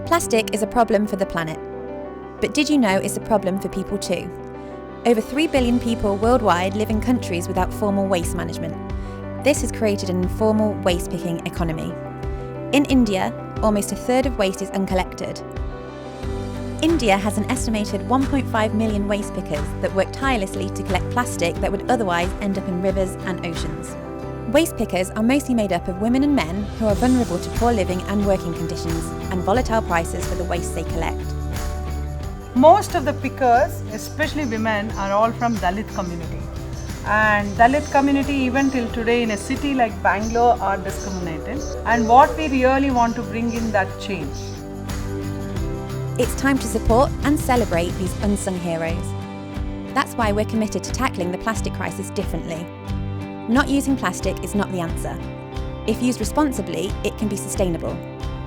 Plastic is a problem for the planet. But did you know it's a problem for people too? Over 3 billion people worldwide live in countries without formal waste management. This has created an informal waste-picking economy. In India, almost a third of waste is uncollected. India has an estimated 1.5 million waste pickers that work tirelessly to collect plastic that would otherwise end up in rivers and oceans. Waste pickers are mostly made up of women and men who are vulnerable to poor living and working conditions and volatile prices for the waste they collect. Most of the pickers, especially women, are all from Dalit community. And Dalit community even till today in a city like Bangalore are discriminated. And what we really want to bring in that change. It's time to support and celebrate these unsung heroes. That's why we're committed to tackling the plastic crisis differently. Not using plastic is not the answer. If used responsibly, it can be sustainable.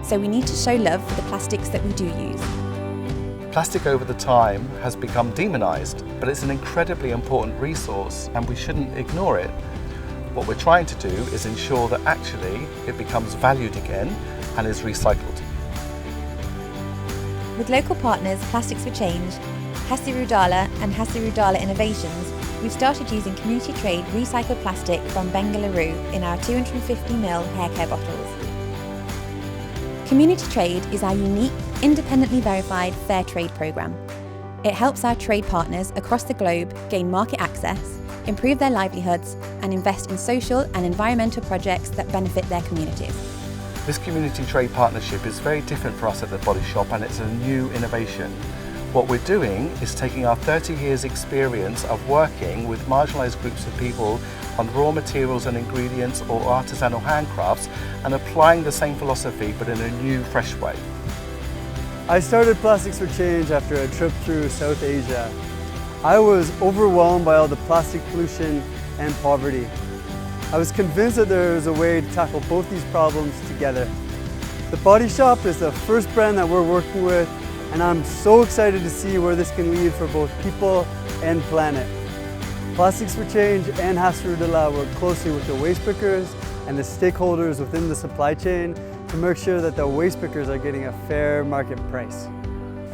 So we need to show love for the plastics that we do use. Plastic over the time has become demonized, but it's an incredibly important resource and we shouldn't ignore it. What we're trying to do is ensure that actually it becomes valued again and is recycled. With local partners Plastics for Change, Hasirudala and Hasirudala Innovations, we've started using community trade recycled plastic from Bengaluru in our 250ml hair care bottles. Community Trade is our unique, independently verified fair trade programme. It helps our trade partners across the globe gain market access, improve their livelihoods, and invest in social and environmental projects that benefit their communities. This community trade partnership is very different for us at the Body Shop and it's a new innovation. What we're doing is taking our 30 years experience of working with marginalised groups of people on raw materials and ingredients or artisanal handcrafts and applying the same philosophy but in a new, fresh way. I started Plastics for Change after a trip through South Asia. I was overwhelmed by all the plastic pollution and poverty. I was convinced that there was a way to tackle both these problems together. The Body Shop is the first brand that we're working with, and I'm so excited to see where this can lead for both people and planet. Plastics for Change and Hasirudala work closely with the waste pickers and the stakeholders within the supply chain to make sure that the waste pickers are getting a fair market price.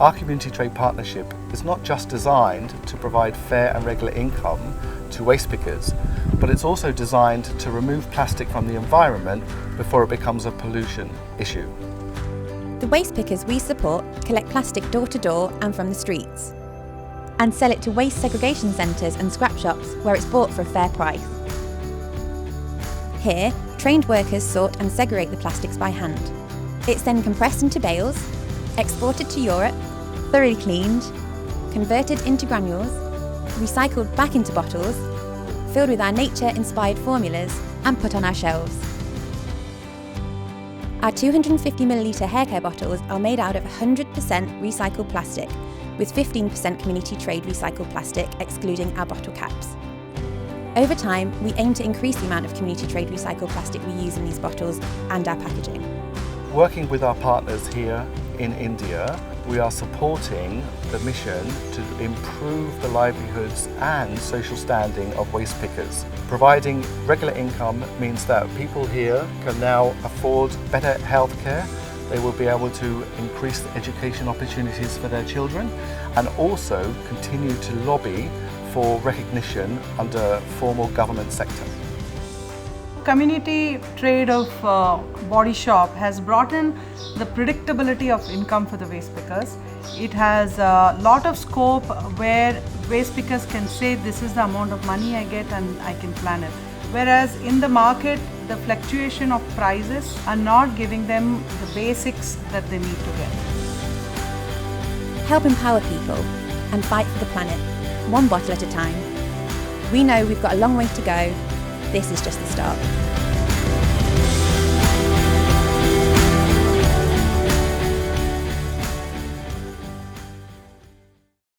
Our community trade partnership is not just designed to provide fair and regular income to waste pickers, but it's also designed to remove plastic from the environment before it becomes a pollution issue. The waste pickers we support collect plastic door to door and from the streets, and sell it to waste segregation centres and scrap shops where it's bought for a fair price. Here, trained workers sort and segregate the plastics by hand. It's then compressed into bales, exported to Europe, thoroughly cleaned, converted into granules, recycled back into bottles, filled with our nature-inspired formulas and put on our shelves. Our 250ml hair care bottles are made out of 100% recycled plastic, with 15% community trade recycled plastic excluding our bottle caps. Over time, we aim to increase the amount of community trade recycled plastic we use in these bottles and our packaging. Working with our partners here in India, we are supporting the mission to improve the livelihoods and social standing of waste pickers. Providing regular income means that people here can now afford better healthcare. They will be able to increase the education opportunities for their children and also continue to lobby for recognition under formal government sector. Community trade of Body Shop has brought in the predictability of income for the waste pickers. It has a lot of scope where waste pickers can say this is the amount of money I get and I can plan it. Whereas in the market, the fluctuation of prices are not giving them the basics that they need to get. Help empower people and fight for the planet, one bottle at a time. We know we've got a long way to go. This is just the start.